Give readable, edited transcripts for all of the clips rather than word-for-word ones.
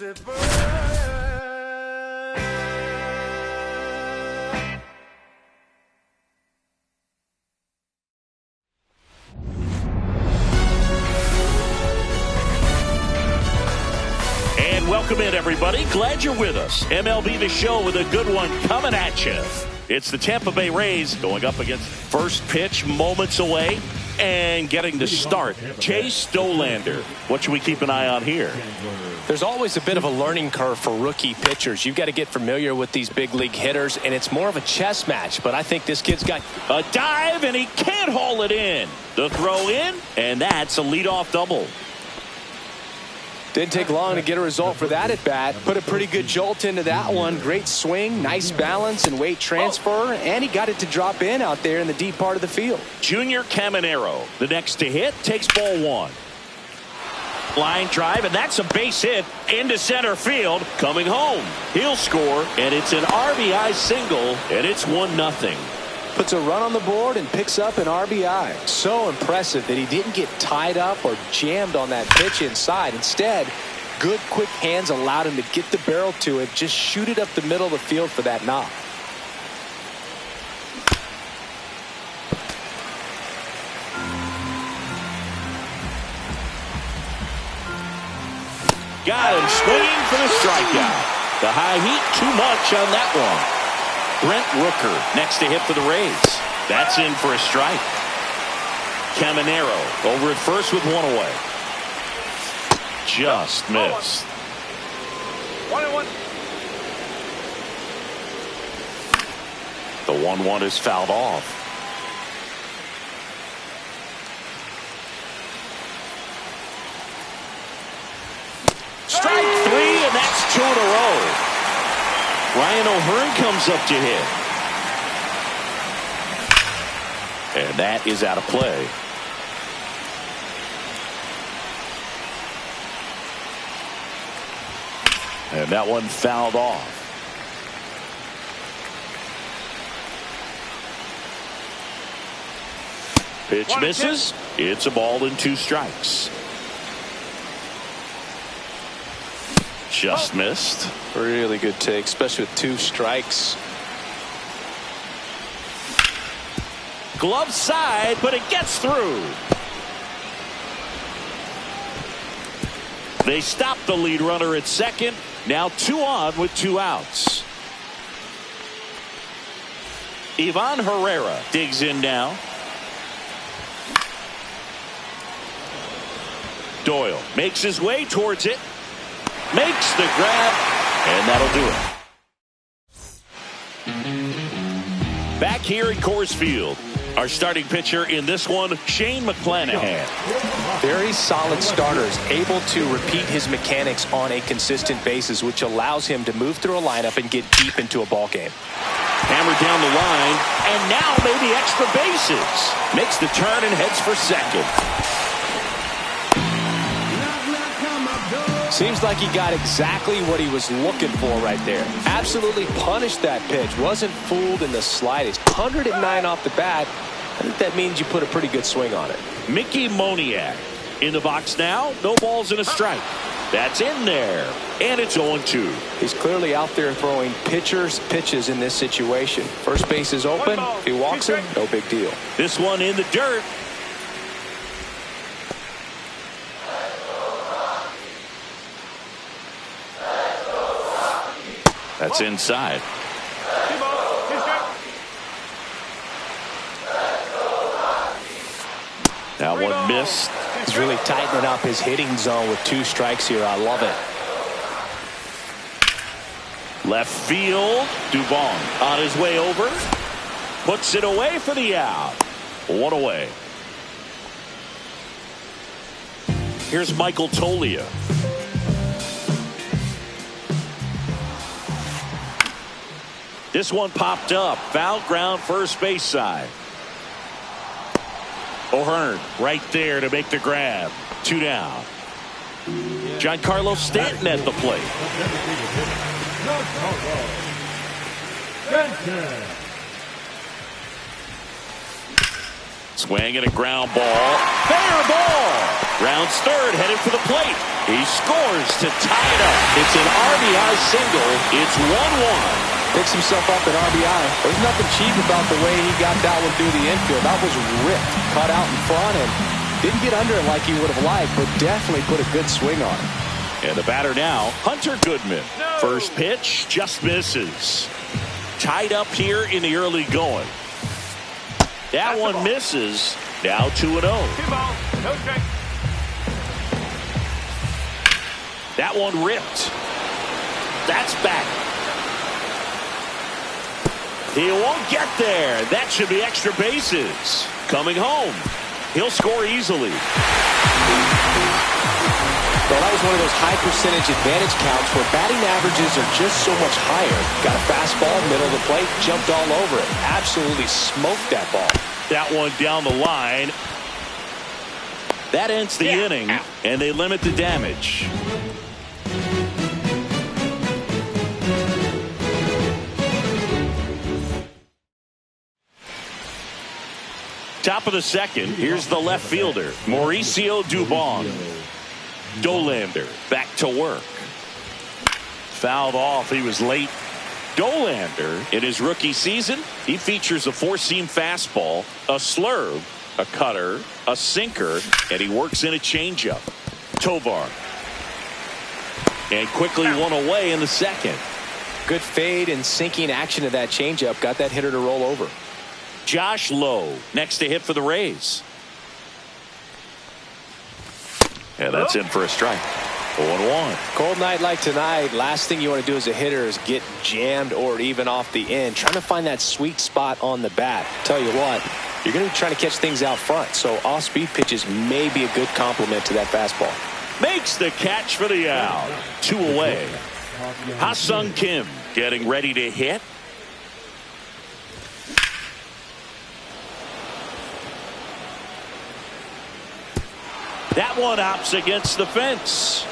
And welcome in, everybody. Glad you're with us. MLB The Show with a good one coming at you. It's the Tampa Bay Rays going up against first pitch moments away and getting the start. 더쇼ㅎㅎ. What should we keep an eye on here? There's always a bit of a learning curve for rookie pitchers. You've got to get familiar with these big league hitters, and it's more of a chess match. But I think this kid's got a dive, and he can't haul it in. The throw in, and that's a leadoff double. Didn't take long to get a result for that at bat. Put a pretty good jolt into that one. Great swing, nice balance and weight transfer, and he got it to drop in out there in the deep part of the field. Junior Caminero, the next to hit, takes ball one. Line drive, and that's a base hit into center field. Coming home, he'll score, and it's an RBI single, and it's 1-0. Puts a run on the board and picks up an RBI. So impressive that he didn't get tied up or jammed on that pitch inside. Instead, good quick hands allowed him to get the barrel to it, just shoot it up the middle of the field for that knock. Got him swinging for the strikeout. The high heat, too much on that one. Brent Rooker next to hit for the Rays. That's in for a strike. Caminero over at first with one away. Just missed. 1-1. The 1-1 is fouled off. Strike three, and that's 2 in a row. Ryan O'Hearn comes up to hit. And that is out of play. And that one fouled off. Pitch misses. It's a ball and 2 strikes. Just missed. Really good take, especially with 2 strikes. Glove side, but it gets through. They stop the lead runner at second. Now 2 on with 2 outs. Ivan Herrera digs in now. Doyle makes his way towards it. Makes the grab, and that'll do it. Back here at Coors Field, our starting pitcher in this one, Shane McClanahan. Very solid starters, able to repeat his mechanics on a consistent basis, which allows him to move through a lineup and get deep into a ball game. Hammered down the line, and now maybe extra bases. Makes the turn and heads for second. Seems like he got exactly what he was looking for right there. Absolutely punished that pitch. Wasn't fooled in the slightest. 109 off the bat. I think that means you put a pretty good swing on it. Mickey Moniak in the box now. No balls and a strike. That's in there. And it's 0-2. He's clearly out there throwing pitchers' pitches in this situation. First base is open. If he walks him, no big deal. This one in the dirt. That's inside. That one missed. He's really tightening up his hitting zone with 2 strikes here. I love it. Left field. Dubon on his way over. Puts it away for the out. 1 away. Here's Michael Toglia. This one popped up. Foul ground first base side. O'Hearn right there to make the grab. 2 down. Giancarlo Stanton at the plate. Swing and a ground ball. Fair ball. Rounds third, headed for the plate. He scores to tie it up. It's an RBI single. It's 1-1. Picks himself up at RBI. There's nothing cheap about the way he got that one through the infield. That was ripped, cut out in front, and didn't get under it like he would have liked, but definitely put a good swing on it. And the batter now, Hunter Goodman. First pitch, just misses. Tied up here in the early going. That one misses. Now 2-0. Okay. That one ripped. That's back. He won't get there. That should be extra bases. Coming home. He'll score easily. Well, that was one of those high percentage advantage counts where batting averages are just so much higher. Got a fastball, middle of the plate, jumped all over it. Absolutely smoked that ball. That one down the line. That ends the inning, and they limit the damage. Top of the second, here's the left fielder, Mauricio Dubon. Dolander back to work. Fouled off. He was late. Dolander, in his rookie season, he features a four-seam fastball, a slurve, a cutter, a sinker, and he works in a changeup. Tovar. And quickly one away in the second. Good fade and sinking action of that changeup. Got that hitter to roll over. Josh Lowe next to hit for the Rays. And that's in for a strike. 0-1. Cold night like tonight, last thing you want to do as a hitter is get jammed or even off the end. Trying to find that sweet spot on the bat. Tell you what, you're going to be trying to catch things out front, so off-speed pitches may be a good complement to that fastball. Makes the catch for the out. 2 away. Ha-Sung Kim getting ready to hit. That one hops against the fence.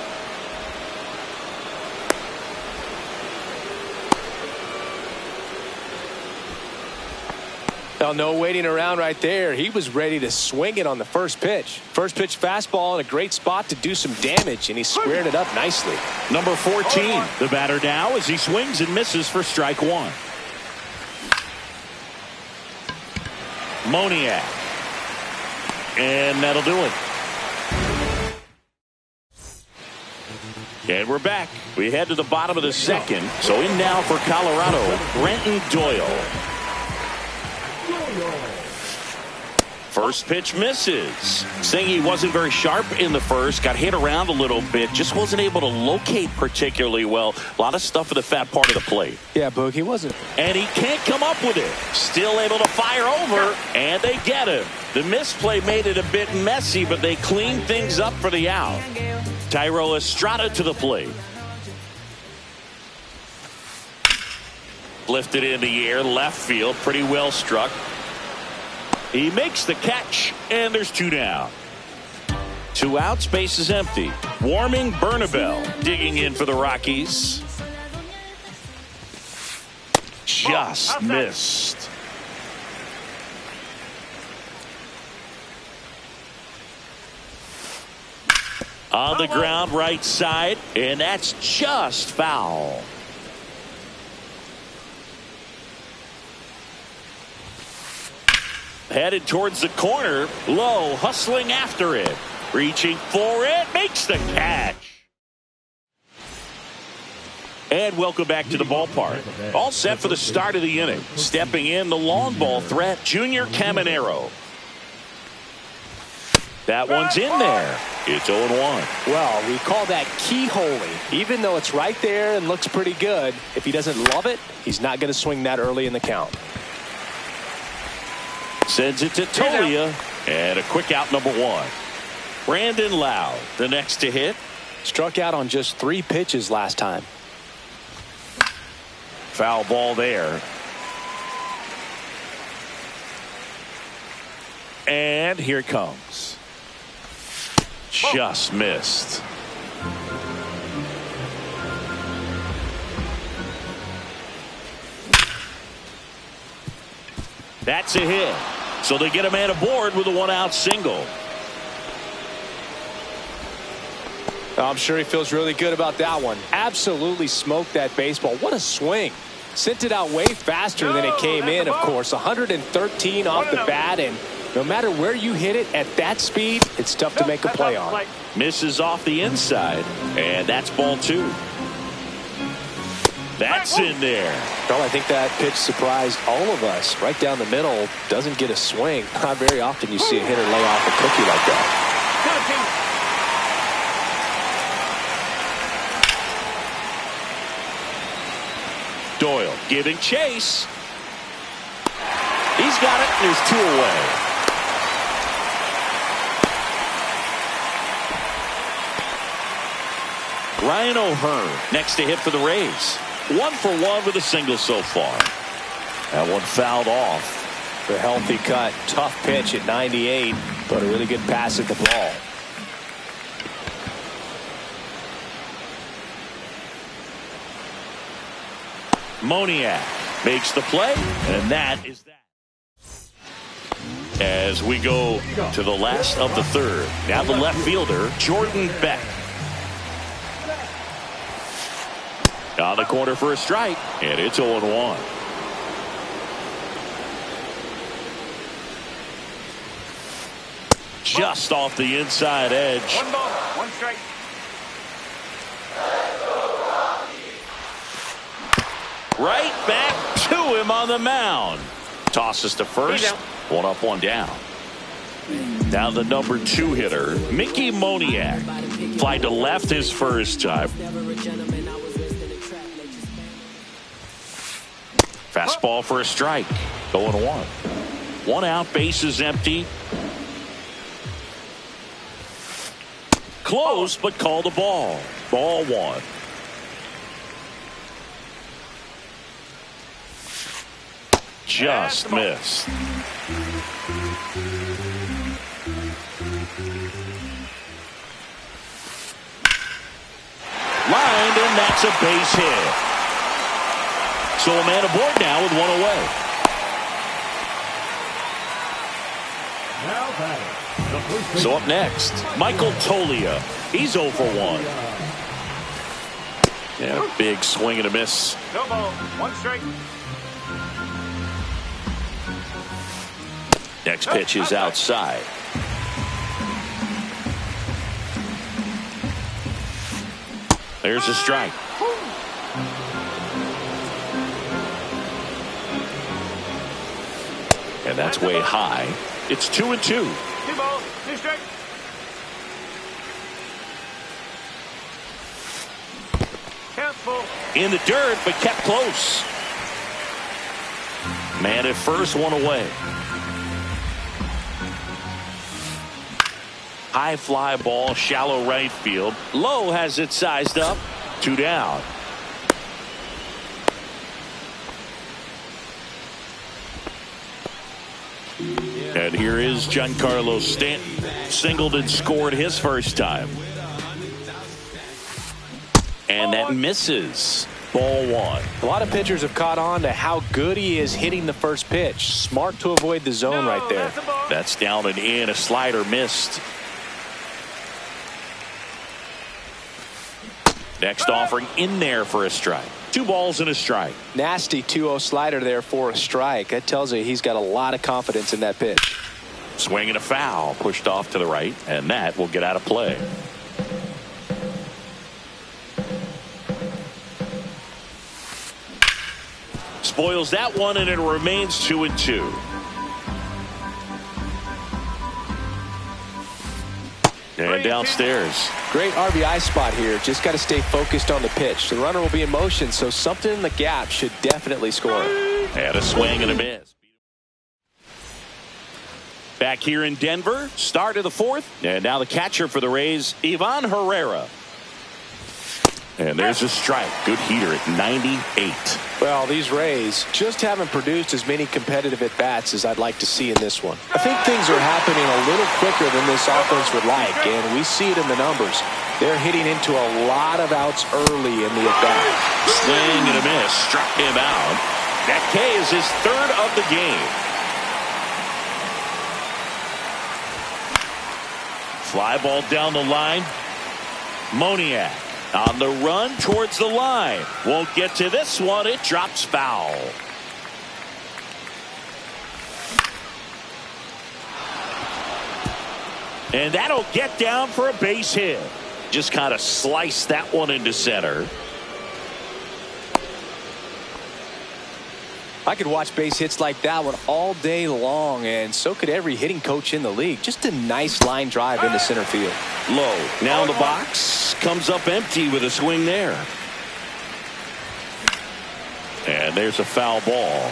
Well, no waiting around right there. He was ready to swing it on the first pitch. First pitch fastball in a great spot to do some damage, and he squared it up nicely. Number 14, the batter now as he swings and misses for strike one. Moniak. And that'll do it. And we're back. We head to the bottom of the second. So in now for Colorado, Brenton Doyle. First pitch misses. Saying he wasn't very sharp in the first. Got hit around a little bit. Just wasn't able to locate particularly well. A lot of stuff in the fat part of the plate. Yeah, Boog, he wasn't. And he can't come up with it. Still able to fire over. And they get him. The misplay made it a bit messy, but they cleaned things up for the out. Thairo Estrada to the plate. Lifted in the air, left field, pretty well struck. He makes the catch, and there's 2 down. 2 outs, base is empty. Warming Bernabel digging in for the Rockies. Just missed. On the ground, right side, and that's just foul. Headed towards the corner. Lowe hustling after it. Reaching for it. Makes the catch. And welcome back to the ballpark. All set for the start of the inning. Stepping in the long ball threat, Junior Caminero. That one's in there. It's 0-1. Well, we call that keyholing. Even though it's right there and looks pretty good, if he doesn't love it, he's not going to swing that early in the count. Sends it to Tolia, and a quick out number 1. Brandon Lau, the next to hit. Struck out on just 3 pitches last time. Foul ball there. And here it comes. Just missed. That's a hit. So they get a man aboard with a 1-out single. I'm sure he feels really good about that one. Absolutely smoked that baseball. What a swing. Sent it out way faster than it came in, of course. 113 off the bat, and no matter where you hit it at that speed, it's tough to make a play on. Misses off the inside, and that's ball 2. That's in there. Well, I think that pitch surprised all of us. Right down the middle, doesn't get a swing. Not very often you see a hitter lay off a cookie like that. Doyle giving chase. He's got it. There's 2 away. Ryan O'Hearn next to hit for the Rays. 1 for 1 with a single so far. That one fouled off. The healthy cut. Tough pitch at 98, but a really good pass at the ball. Moniak makes the play, and that is that. As we go to the last of the 3rd. Now the left fielder, Jordan Beck. On the corner for a strike, and it's 0-1. Just off the inside edge. 1 ball, 1 strike. Right back to him on the mound. Tosses to first. 1 up, 1 down. Now the number 2 hitter, Mickey Moniak. Fly to left his first time. Fastball for a strike. 0-1. 1 out, bases empty. Close, but called a ball. Ball 1. Just missed. Lined, and that's a base hit. So a man aboard now with 1 away. So up next, Michael Toglia. He's 0 for 1. Yeah, big swing and a miss. No ball, 1 strike. Next pitch is outside. There's a strike. And that's way high. It's 2-2. 2 balls, 2 strikes. Count full. In the dirt, but kept close. Man at first, 1 away. High fly ball, shallow right field. Lowe has it sized up. 2 down. And here is Giancarlo Stanton. Singled and scored his first time. And that misses. Ball 1. A lot of pitchers have caught on to how good he is hitting the first pitch. Smart to avoid the zone right there. That's down and in. A slider missed. Next offering in there for a strike. 2 balls and a strike. Nasty 2-0 slider there for a strike. That tells you he's got a lot of confidence in that pitch. Swing and a foul. Pushed off to the right, and that will get out of play. Spoils that one, and it remains 2-2. And downstairs. Great RBI spot here. Just got to stay focused on the pitch. The runner will be in motion, so something in the gap should definitely score. And a swing and a miss. Back here in Denver, start of the 4th. And now the catcher for the Rays, Ivan Herrera. And there's a strike. Good heater at 98. Well, these Rays just haven't produced as many competitive at-bats as I'd like to see in this one. I think things are happening a little quicker than this offense would like, and we see it in the numbers. They're hitting into a lot of outs early in the at-bat. Swing and a miss. Struck him out. That K is his 3rd of the game. Fly ball down the line. Moniak on the run towards the line. Won't get to this one. It drops foul. And that'll get down for a base hit. Just kind of slice that one into center. I could watch base hits like that one all day long, and so could every hitting coach in the league. Just a nice line drive into center field. Low. Now in the box. Comes up empty with a swing there. And there's a foul ball.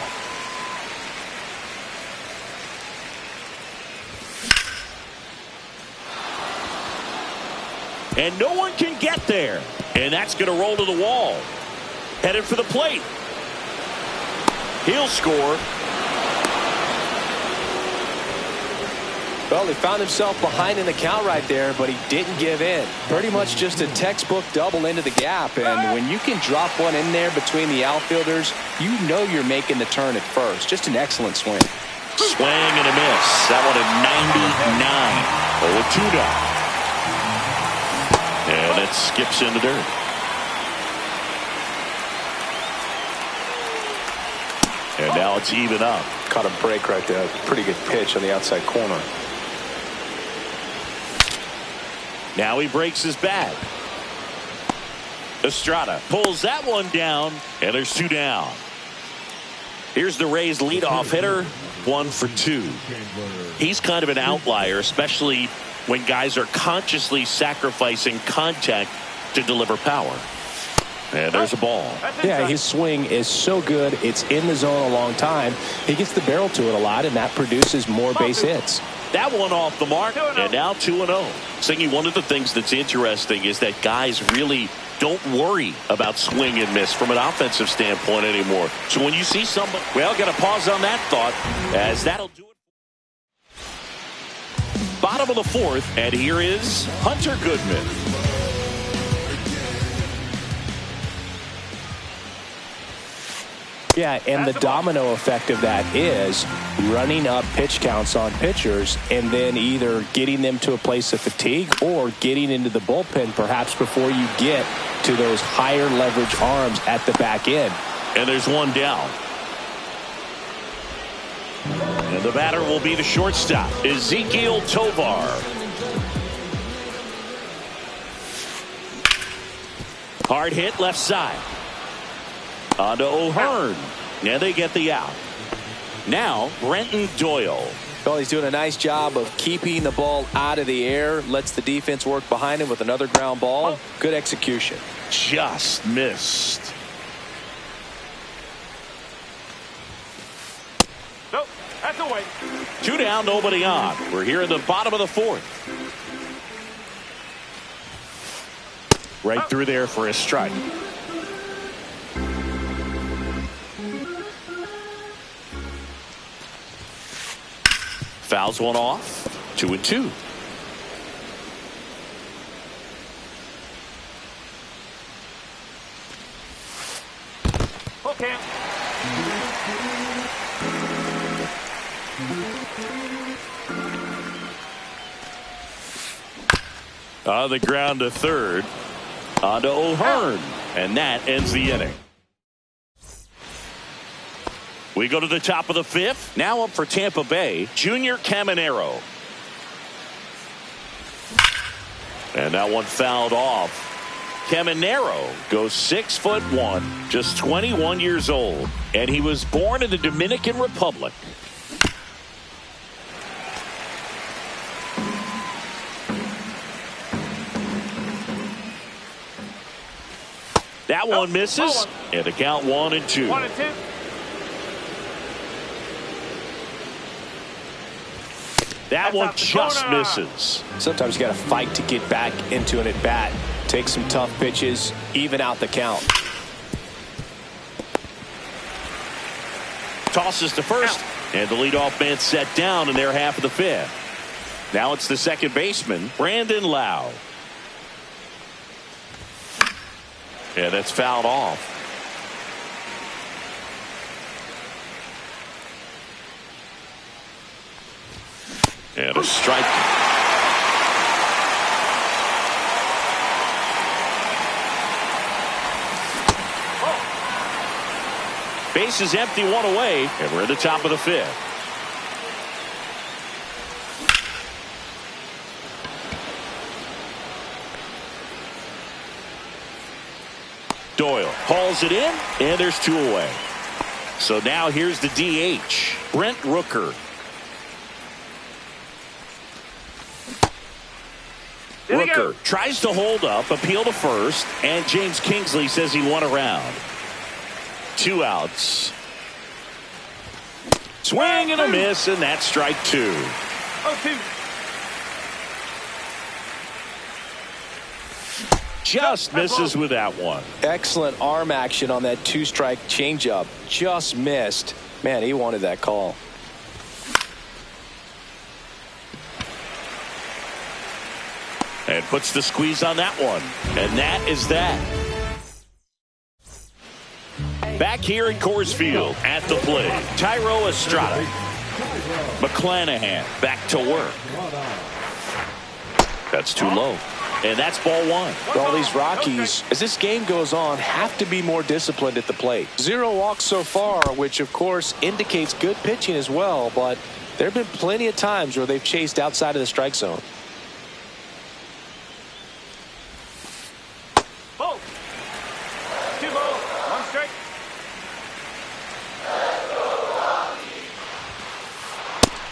And no one can get there. And that's going to roll to the wall. Headed for the plate. He'll score. Well, he found himself behind in the count right there, but he didn't give in. Pretty much just a textbook double into the gap. And when you can drop one in there between the outfielders, you know you're making the turn at first. Just an excellent swing. Swing and a miss. That one at 99. 0-2 now. And it skips in the dirt. And now it's even up. Caught a break right there. Pretty good pitch on the outside corner. Now he breaks his bat. Estrada pulls that one down, and there's 2 down. Here's the Rays leadoff hitter, 1 for 2. He's kind of an outlier, especially when guys are consciously sacrificing contact to deliver power. And there's a ball. Yeah, his swing is so good. It's in the zone a long time. He gets the barrel to it a lot, and that produces more base hits. That one off the mark, and now 2-0. Singy, one of the things that's interesting is that guys really don't worry about swing and miss from an offensive standpoint anymore. So when you see somebody, well, got to pause on that thought, as that'll do it. Bottom of the 4th, and here is Hunter Goodman. Yeah, and the domino effect of that is running up pitch counts on pitchers and then either getting them to a place of fatigue or getting into the bullpen perhaps before you get to those higher leverage arms at the back end. And there's 1 down. And the batter will be the shortstop, Ezequiel Tovar. Hard hit left side. On to O'Hearn. And they get the out. Now, Brenton Doyle. Well, he's doing a nice job of keeping the ball out of the air. Lets the defense work behind him with another ground ball. Good execution. Just missed. Nope, that's away. 2 down, nobody on. We're here in the bottom of the 4th. Right through there for a strike. Fouls one off. 2-2. Okay. On the ground to third. On to O'Hearn. And that ends the inning. We go to the top of the 5th. Now up for Tampa Bay, Junior Caminero. And that one fouled off. Caminero goes 6'1", just 21 years old, and he was born in the Dominican Republic. That one misses, and the count 1-2. 1-2. That one just misses. Sometimes you got to fight to get back into an at-bat. Take some tough pitches, even out the count. Tosses to first, and the leadoff man set down in their half of the 5th. Now it's the second baseman, Brandon Lau. Yeah, that's fouled off. And a strike. Base is empty, one away, and we're at the top of the fifth. Doyle hauls it in, and there's two away. So now here's the DH, Brent Rooker. Rooker tries to hold up, appeal to first, and James Kingsley says he won a round. 2 outs. Swing and a miss, and that's strike 2. 0-2. Just misses with that one. Excellent arm action on that 2-strike changeup. Just missed. Man, he wanted that call. And puts the squeeze on that one. And that is that. Back here in Coors Field at the plate, Thairo Estrada. McClanahan back to work. That's too low. And that's ball 1. All these Rockies, as this game goes on, have to be more disciplined at the plate. 0 walks so far, which of course indicates good pitching as well, but there have been plenty of times where they've chased outside of the strike zone. Ball. 2 balls, 1 strike.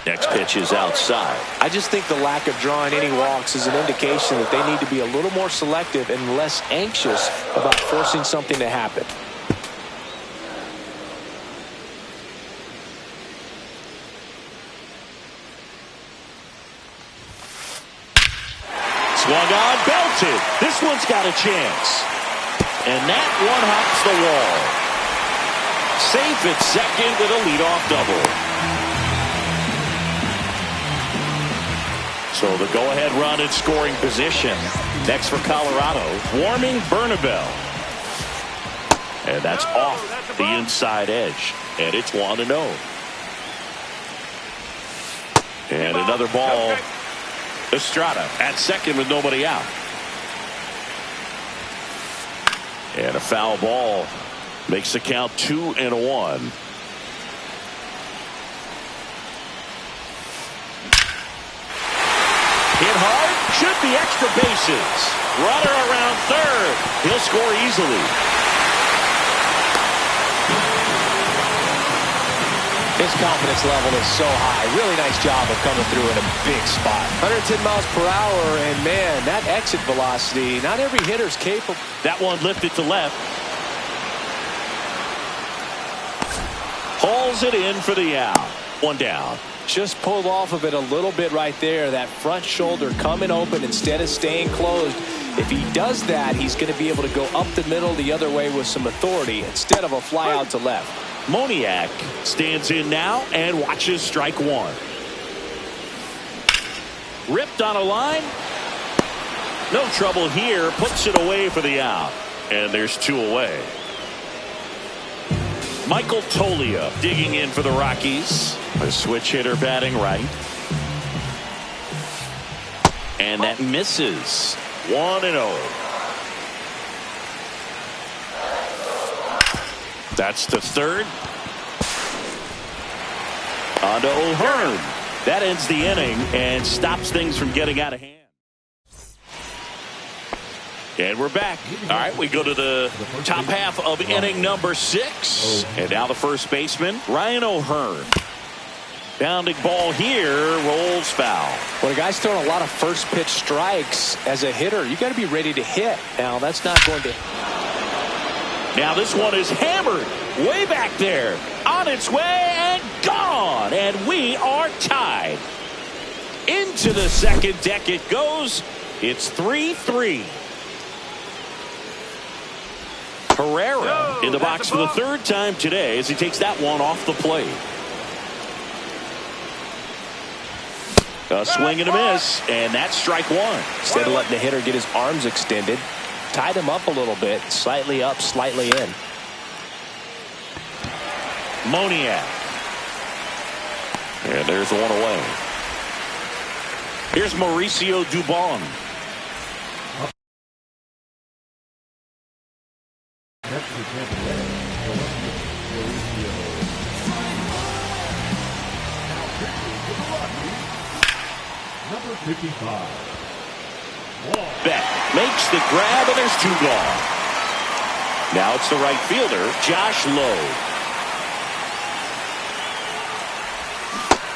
Next pitch is outside. I just think the lack of drawing any walks is an indication that they need to be a little more selective and less anxious about forcing something to happen. Swung on, belted. This one's got a chance. And that one hops the wall. Safe at second with a leadoff double. So the go-ahead run in scoring position. Next for Colorado, Warming Bernabel. And that's off the inside edge. And it's 1-0. And another ball. Estrada at second with nobody out. And a foul ball makes the count 2-1. Hit hard, should be extra bases. Runner around third. He'll score easily. His confidence level is so high. Really nice job of coming through in a big spot. 110 miles per hour, and man, that exit velocity, not every hitter's capable. That one lifted to left. Hauls it in for the out. 1 down. Just pulled off of it a little bit right there. That front shoulder coming open instead of staying closed. If he does that, he's going to be able to go up the middle the other way with some authority instead of a fly out to left. Moniak stands in now and watches strike 1. Ripped on a line. No trouble here. Puts it away for the out. And there's 2 away. Michael Toglia digging in for the Rockies. A switch hitter batting right. And that misses. 1-0. That's the third. On to O'Hearn. That ends the inning and stops things from getting out of hand. And we're back. All right, we go to the top half of inning number 6. And now the first baseman, Ryan O'Hearn. Bounding ball here, rolls foul. When a guy's throwing a lot of first pitch strikes as a hitter, you got to be ready to hit. Now, that's not going to. Now this one is hammered way back there. On its way and gone. And we are tied. Into the second deck it goes. It's 3-3. Herrera in the box for the third time today as he takes that one off the plate. A swing and a miss, and that's strike 1. Instead of letting the hitter get his arms extended, tied him up a little bit, slightly up, slightly in. Moniak. And there's one away. Here's Mauricio Dubon. Number 55. Beck makes the grab, and there's 2 gone. Now it's the right fielder, Josh Lowe.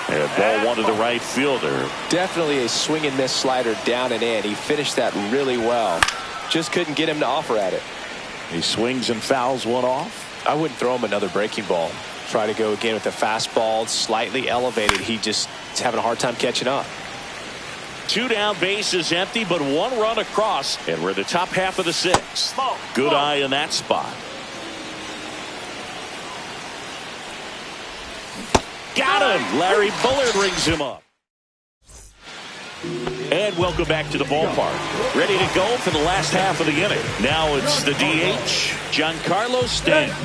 And ball one to the right fielder. Definitely a swing and miss slider down and in. He finished that really well. Just couldn't get him to offer at it. He swings and fouls one off. I wouldn't throw him another breaking ball. Try to go again with the fastball, slightly elevated. He just is having a hard time catching up. 2 down, bases empty, but 1 run across, and we're in the top half of the 6th. Good eye in that spot. Got him. Larry Bullard rings him up. And welcome back to the ballpark. Ready to go for the last half of the inning. Now it's the DH, Giancarlo Stanton.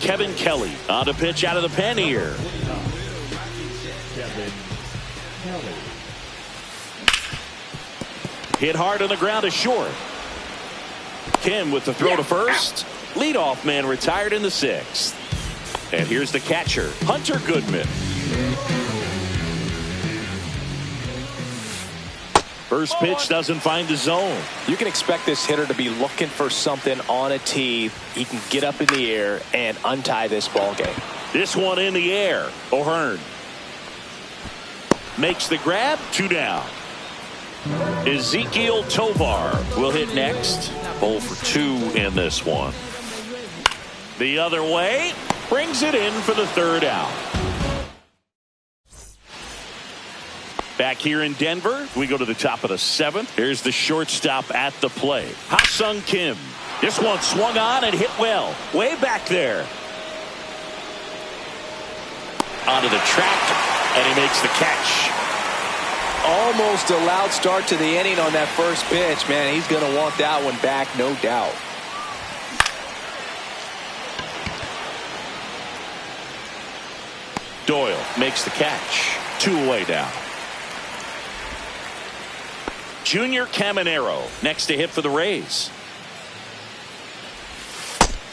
Kevin Kelly on to pitch out of the pen here. Kevin Kelly. Hit hard on the ground to short. Kim with the throw to first. Leadoff man retired in the 6th. And here's the catcher, Hunter Goodman. First pitch doesn't find the zone. You can expect this hitter to be looking for something on a tee. He can get up in the air and untie this ball game. This one in the air. O'Hearn makes the grab. 2 down. Ezekiel Tovar will hit next. 0 for 2 in this one. The other way. Brings it in for the 3rd out. Back here in Denver, we go to the top of the 7th. Here's the shortstop at the plate, Ha-Sung Kim. This one swung on and hit well. Way back there. Onto the track, and he makes the catch. Almost a loud start to the inning on that first pitch. Man, he's going to want that one back, no doubt. Doyle makes the catch. 2 away down. Junior Caminero next to hit for the Rays.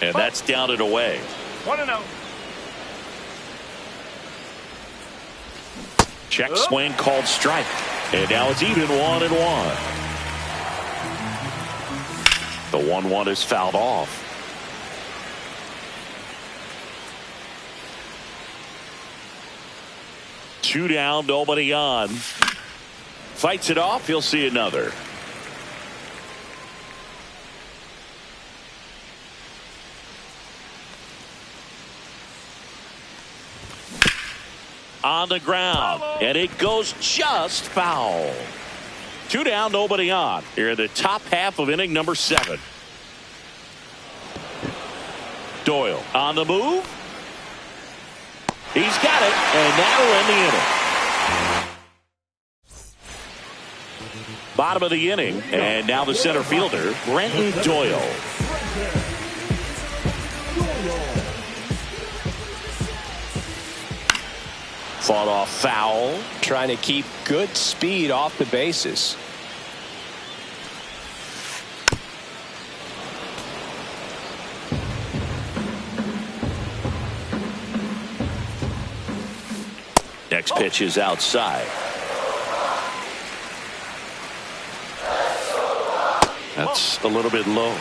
And that's down and away. 1-0. Check swing called strike. And now it's even 1-1. The 1-1 is fouled off. Two down, nobody on. Fights it off, he'll see another. On the ground, and it goes just foul. 2 down, nobody on. Here in the top half of inning number 7. Doyle on the move. He's got it, and that'll end the inning. Bottom of the inning, and now the center fielder, Brenton Doyle. Fought off foul. Trying to keep good speed off the bases. Next pitch is outside. That's a little bit low.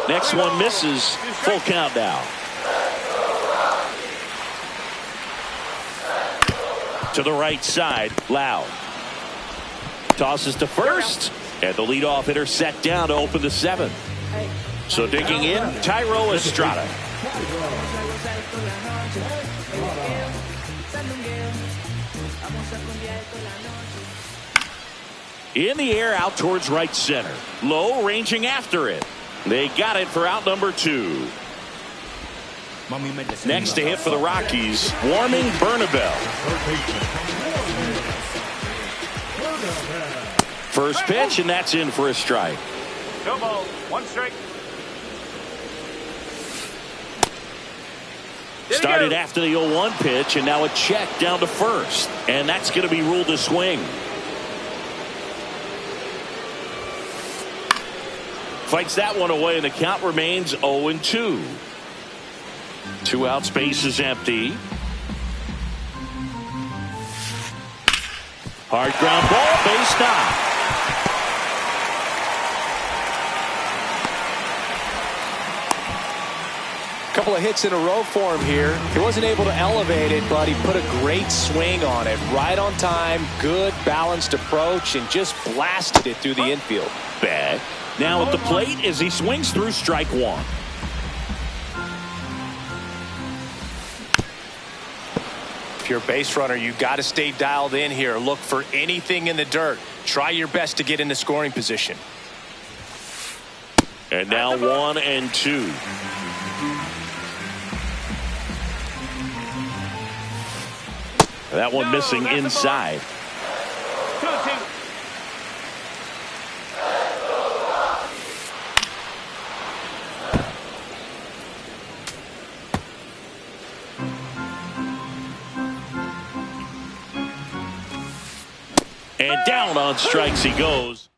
Next one misses. Full count now. To the right side, Loud. Tosses to first, and the leadoff hitter set down to open the 7th. So digging in, Thairo Estrada. In the air out towards right center. Low ranging after it. They got it for out number 2. Next to hit for the Rockies, Warming Bernabel. First pitch, and that's in for a strike. No ball, 1 strike. Started after the 0-1 pitch, and now a check down to first. And that's going to be ruled a swing. Fights that one away, and the count remains 0-2. 2 outs, base is empty. Hard ground ball, base knock. Couple of hits in a row for him here. He wasn't able to elevate it, but he put a great swing on it. Right on time, good balanced approach, and just blasted it through the infield. Bad. Now at the plate as he swings through strike one. If you're a base runner, you got to stay dialed in here. Look for anything in the dirt. Try your best to get into scoring position. And now 1-2. That one missing inside. 2-2. And down on strikes he goes.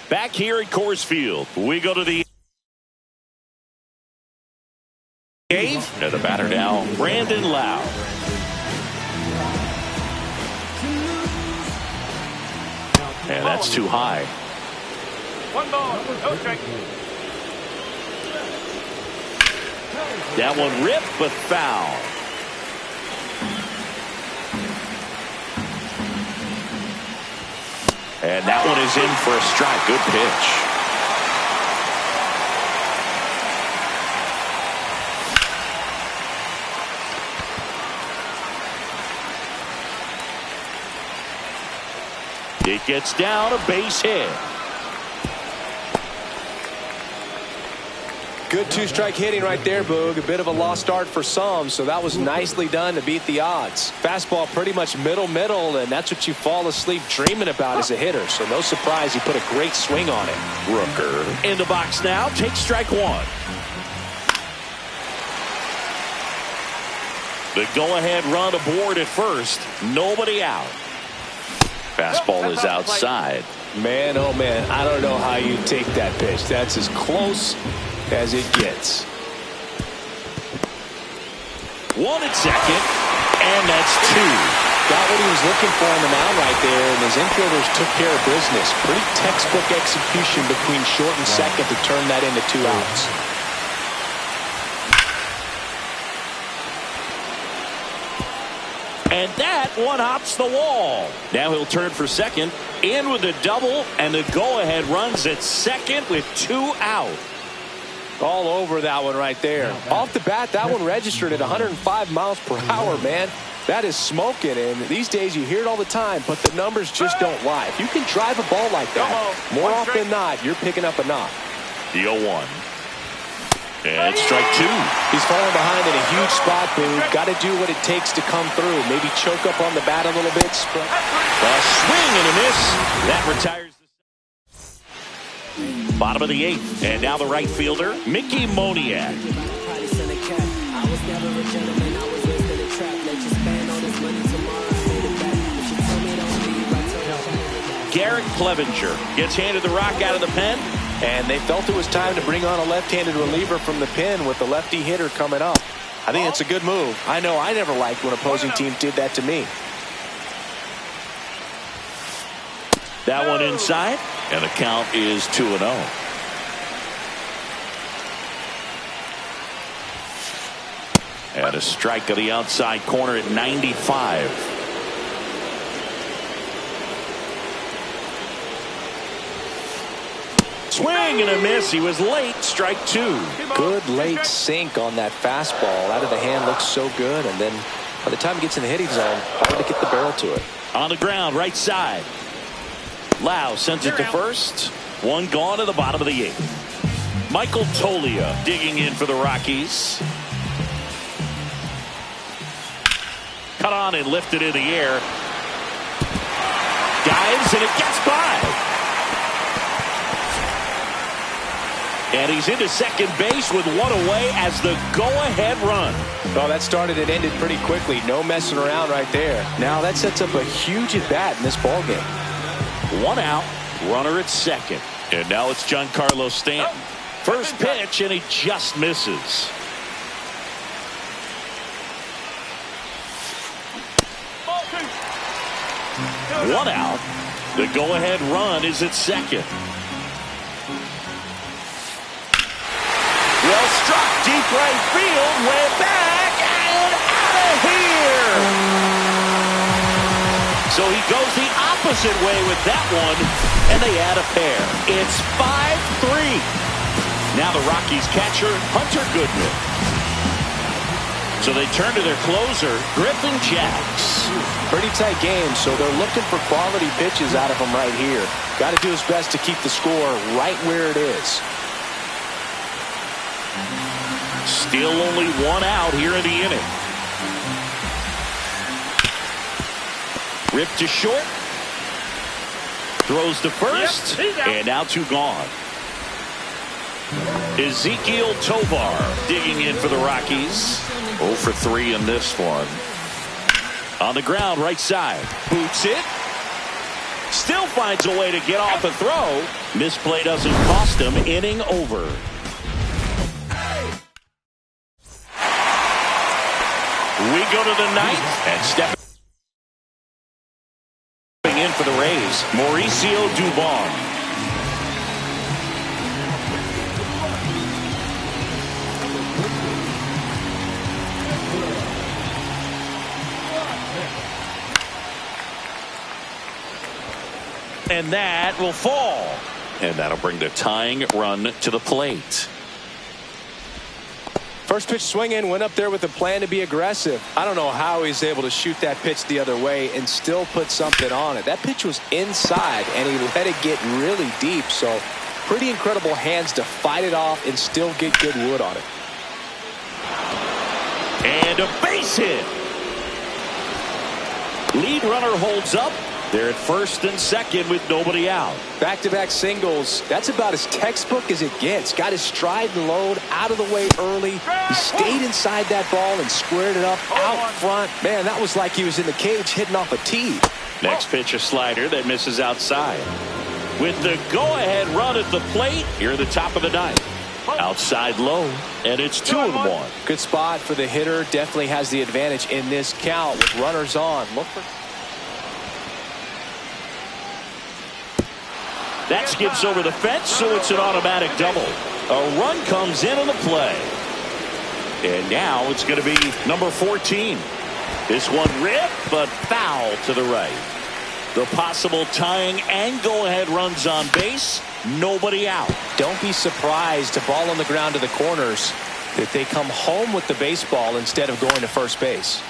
Back here at Coors Field, we go to the 8th. And the batter now, Brandon Lau. And that's too high. 1 ball, no strike. That one ripped but foul. And that one is in for a strike. Good pitch. It gets down, a base hit. Good 2-strike hitting right there, Boog. A bit of a lost start for some, so that was nicely done to beat the odds. Fastball pretty much middle, and that's what you fall asleep dreaming about as a hitter. So no surprise he put a great swing on it. Rooker in the box now, takes strike one. The go-ahead run aboard at first. Nobody out. Fastball is outside. Man, oh man, I don't know how you take that pitch. That's as close as it gets. 1 at second, and that's 2. Got what he was looking for on the mound right there, and his infielders took care of business. Pretty textbook execution between short and second to turn that into 2 outs. And that one hops the wall. Now he'll turn for second, in with a double, and the go-ahead runs at second with 2 out. All over that one right there. Off the bat, that one registered at 105 miles per hour, man. That is smoking, and these days you hear it all the time, but the numbers just don't lie. If you can drive a ball like that, more often than not, you're picking up a knock. The 0-1. And strike 2. He's falling behind in a huge spot, Boog. Got to do what it takes to come through. Maybe choke up on the bat a little bit. A swing and a miss. That retires the bottom of the 8th. And now the right fielder, Mickey Moniak. Garrett Clevenger gets handed the rock out of the pen. And they felt it was time to bring on a left-handed reliever from the pen with the lefty hitter coming up. I think it's a good move. I know I never liked when opposing teams did that to me. That one inside, and the count is 2-0. And a strike of the outside corner at 95. Swing and a miss. He was late. Strike 2. Good late sink on that fastball. Out of the hand looks so good, and then by the time he gets in the hitting zone, hard to get the barrel to it. On the ground, right side. Lau sends it to first. One gone to the bottom of the 8th. Michael Toglia digging in for the Rockies. Cut on and lifted in the air. Dives and it gets by. And he's into second base with one away as the go-ahead run. Oh, that started and ended pretty quickly. No messing around right there. Now that sets up a huge at-bat in this ballgame. One out, runner at second. And now it's Giancarlo Stanton. First pitch, and he just misses. One out. The go-ahead run is at second. Well struck, deep right field, way back, and out of here! So he goes the opposite way with that one, and they add a pair. It's 5-3. Now the Rockies catcher, Hunter Goodman. So they turn to their closer, Griffin Jacks. Pretty tight game, so they're looking for quality pitches out of him right here. Got to do his best to keep the score right where it is. Still only one out here in the inning. Ripped to short. Throws to first. And now two gone. Ezekiel Tovar digging in for the Rockies. 0 for 3 in this one. On the ground, right side. Boots it. Still finds a way to get off a throw. Misplay doesn't cost him. Inning over. We go to the ninth and stepping in for the Rays, Mauricio Dubon. And that will fall. And that'll bring the tying run to the plate. First pitch swinging, went up there with a plan to be aggressive. I don't know how he's able to shoot that pitch the other way and still put something on it. That pitch was inside, and he let it get really deep. So pretty incredible hands to fight it off and still get good wood on it. And a base hit. Lead runner holds up. They're at first and second with nobody out. Back-to-back singles. That's about as textbook as it gets. Got his stride and load out of the way early. He stayed inside that ball and squared it up out front. Man, that was like he was in the cage hitting off a tee. Next pitch, a slider that misses outside. With the go-ahead run at the plate, here at the top of the ninth. Outside low, and it's 2-1. Good spot for the hitter. Definitely has the advantage in this count with runners on. Look for... That skips over the fence, so it's an automatic double. A run comes in on the play. And now it's going to be number 14. This one ripped, but foul to the right. The possible tying and go-ahead runs on base. Nobody out. Don't be surprised, a ball on the ground to the corners, that they come home with the baseball instead of going to first base.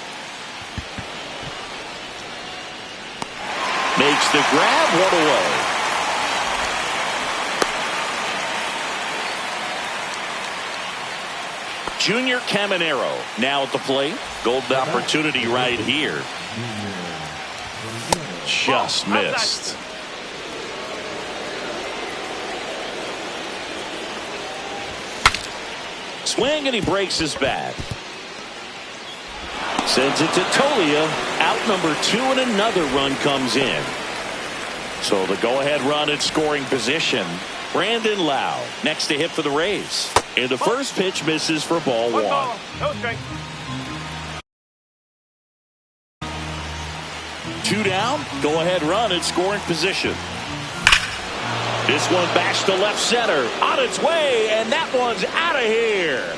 Makes the grab, one away. Junior Caminero now at the plate. Golden opportunity right here. Just missed. Swing, and he breaks his bat. Sends it to Tolia. Out number 2, and another run comes in. So the go-ahead run at scoring position. Brandon Lau next to hit for the Rays. And the first pitch misses for ball 1. No strike. 2 down. Go-ahead run at scoring position. This one bashed to left center. On its way, and that one's out of here.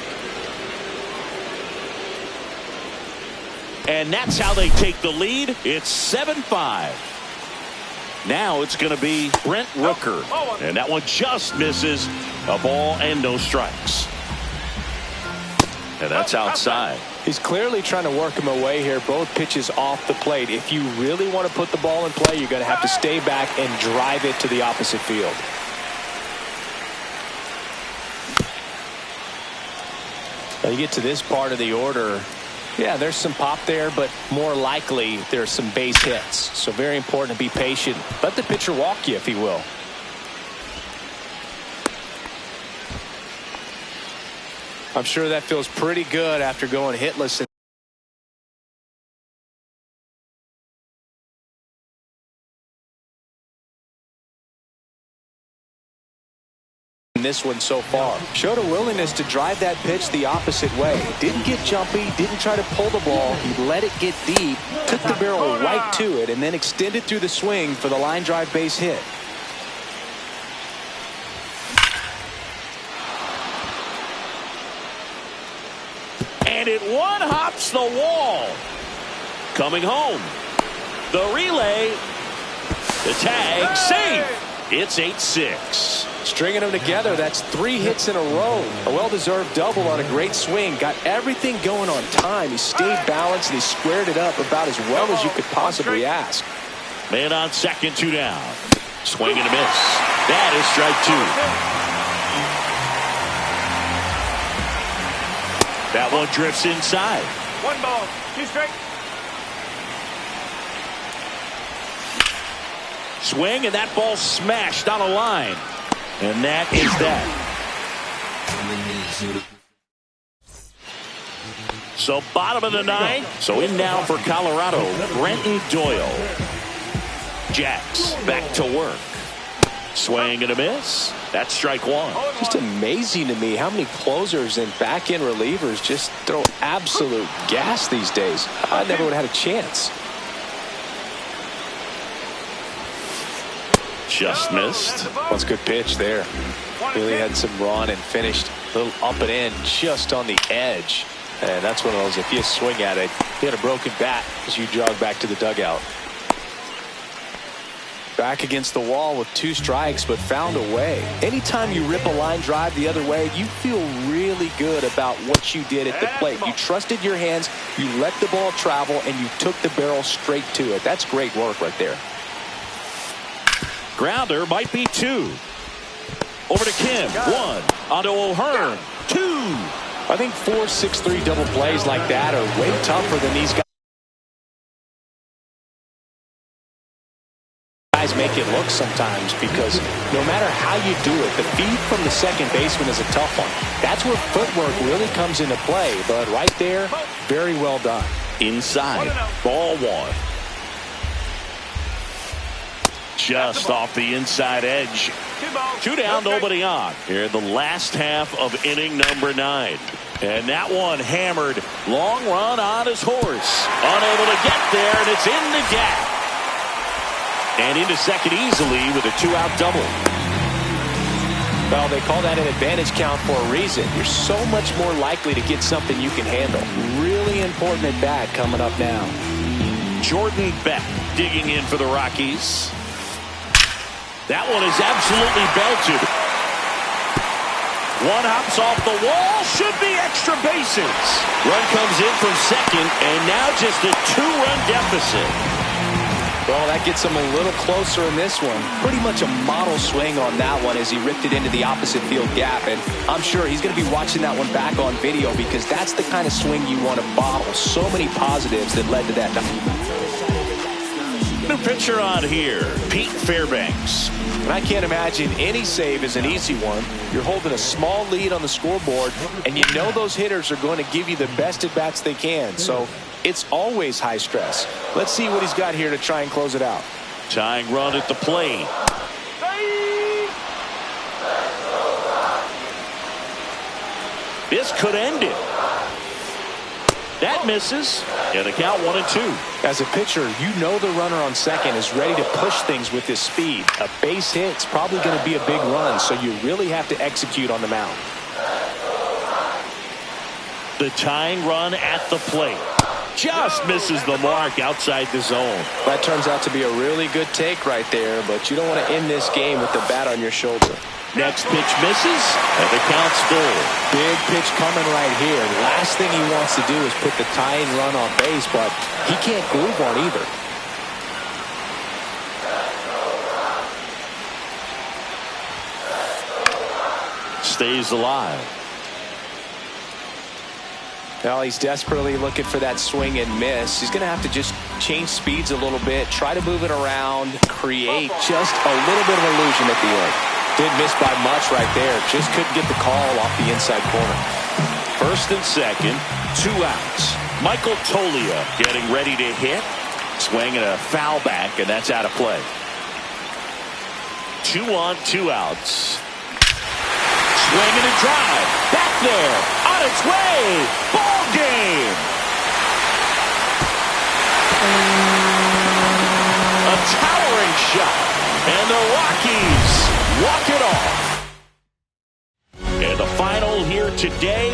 And that's how they take the lead. It's 7-5. Now it's going to be Brent Rooker. And that one just misses. A ball and no strikes. And that's outside. He's clearly trying to work him away here. Both pitches off the plate. If you really want to put the ball in play, you're going to have to stay back and drive it to the opposite field. Now you get to this part of the order. Yeah, there's some pop there, but more likely there's some base hits. So very important to be patient. Let the pitcher walk you, if he will. I'm sure that feels pretty good after going hitless in this one so far. Showed a willingness to drive that pitch the opposite way. Didn't get jumpy, didn't try to pull the ball. He let it get deep, took the barrel right to it, and then extended through the swing for the line drive base hit. And it one-hops the wall. Coming home. The relay. The tag. Safe. It's 8-6. Stringing them together, that's 3 hits in a row. A well-deserved double on a great swing. Got everything going on time. He stayed balanced and he squared it up about as well as you could possibly ask. Man on second, 2 down. Swing and a miss. That is strike 2. That one drifts inside. 1 ball, 2 strikes. Swing, and that ball smashed on a line. And that is that. So bottom of the 9th. So in now for Colorado, Brenton Doyle. Jacks back to work. Swing and a miss. That's strike 1. Just amazing to me how many closers and back-end relievers just throw absolute gas these days. I never would have had a chance. Just missed. That's a good pitch there. Really had some run and finished a little up and in just on the edge. And that's one of those, if you swing at it, you had a broken bat as you jog back to the dugout. Back against the wall with 2 strikes, but found a way. Anytime you rip a line drive the other way, you feel really good about what you did at the plate. You trusted your hands, you let the ball travel, and you took the barrel straight to it. That's great work right there. Grounder might be 2. Over to Kim. 1. Onto O'Hearn. 2. I think 4, 6, 3 double plays like that are way tougher than these guys make it look sometimes, because no matter how you do it, the feed from the second baseman is a tough one. That's where footwork really comes into play. But right there, very well done. Inside. Ball 1. Just off the inside edge. 2 down, nobody on. Here in the last half of inning number 9. And that one hammered. Long run on his horse. Unable to get there, and it's in the gap. And into second easily with a 2-out double. Well, they call that an advantage count for a reason. You're so much more likely to get something you can handle. Really important at bat coming up now. Jordan Beck digging in for the Rockies. That one is absolutely belted. One hops off the wall. Should be extra bases. Run comes in from second, and now just a 2-run deficit. Well, that gets him a little closer in this one. Pretty much a model swing on that one as he ripped it into the opposite field gap. And I'm sure he's going to be watching that one back on video, because that's the kind of swing you want to bottle. So many positives that led to that. New pitcher on here, Pete Fairbanks. And I can't imagine any save is an easy one. You're holding a small lead on the scoreboard, and you know those hitters are going to give you the best at-bats they can. So it's always high stress. Let's see what he's got here to try and close it out. Tying run at the plate. This could end it. That misses. And a count 1-2. As a pitcher, you know the runner on second is ready to push things with his speed. A base hit's probably going to be a big run, so you really have to execute on the mound. The tying run at the plate. Just misses the mark outside the zone. That turns out to be a really good take right there, but you don't want to end this game with the bat on your shoulder. Next pitch misses, and the count's full. Big pitch coming right here. Last thing he wants to do is put the tying run on base, but he can't groove one either. Stays alive. Well, he's desperately looking for that swing and miss. He's going to have to just change speeds a little bit, try to move it around, create just a little bit of illusion at the end. Didn't miss by much right there. Just couldn't get the call off the inside corner. First and second, 2 outs. Michael Toglia getting ready to hit. Swing and a foul back, and that's out of play. 2 on, 2 outs. Swing and a drive. Back there. On its way. Ball game. A towering shot. And the Rockies walk it off. And the final here today.